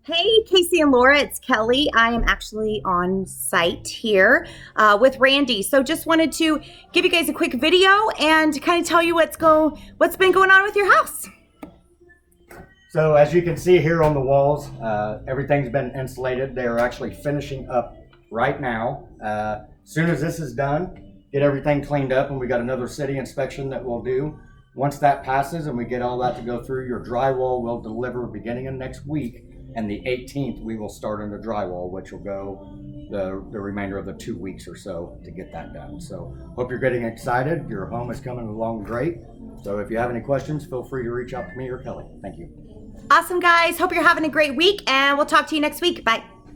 Hey, Casey and Laura, it's Kelly. I am actually on site here with Randy. So just wanted to give you guys a quick video and kind of tell you what's been going on with your house. So as you can see here on the walls, everything's been insulated. They're actually finishing up right now. As soon as this is done, get everything cleaned up, and we got another city inspection that we'll do. Once that passes and we get all that to go through, your drywall will deliver beginning of next week, and the 18th we will start on the drywall, which will go the remainder of the 2 weeks or so to get that done. So hope you're getting excited. Your home is coming along great. So if you have any questions, feel free to reach out to me or Kelly. Thank you. Awesome, guys. Hope you're having a great week, and we'll talk to you next week. Bye.